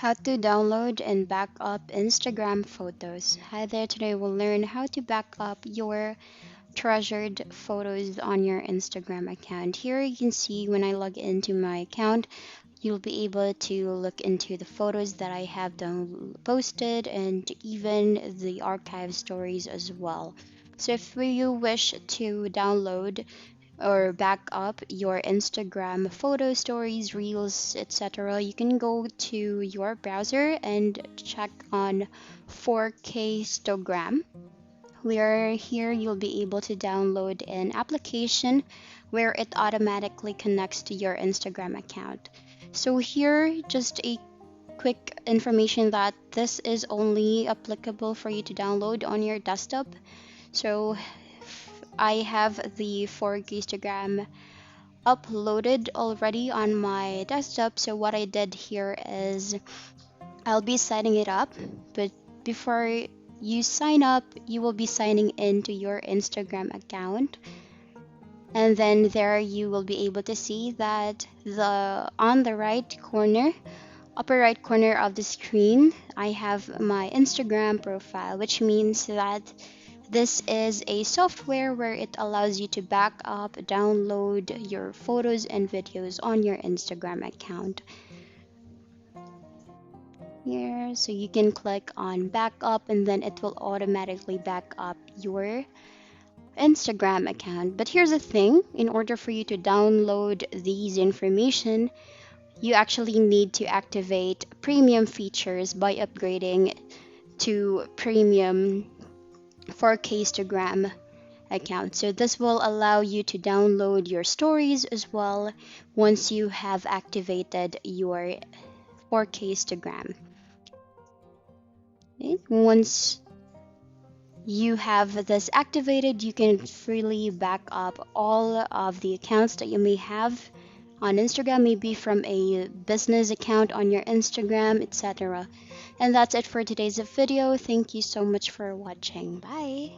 How to download and back up Instagram photos. Hi there, today we'll learn how to back up your treasured photos on your Instagram account. Here you can see when I log into my account, you'll be able to look into the photos that I have posted and even the archive stories as well. So if you wish to download or back up your Instagram photo stories, reels, etc., you can go to your browser and check on 4K Stogram. Where here you'll be able to download an application where it automatically connects to your Instagram account. So here, just a quick information that this is only applicable for you to download on your desktop. So I have the 4K Instagram uploaded already on my desktop. So what I did here is I'll be setting it up, but before you sign up, you will be signing into your Instagram account. And then there you will be able to see that the on the right corner, upper right corner of the screen, I have my Instagram profile, which means that this is a software where it allows you to back up, download your photos and videos on your Instagram account. Here, so you can click on backup and then it will automatically back up your Instagram account. But here's the thing, in order for you to download these information, you actually need to activate premium features by upgrading to premium for Instagram account. So this will allow you to download your stories as well once you have activated your 4K Instagram. Okay. Once you have this activated, you can freely back up all of the accounts that you may have on Instagram, maybe from a business account on your Instagram, etc. And that's it for today's video. Thank you so much for watching. Bye.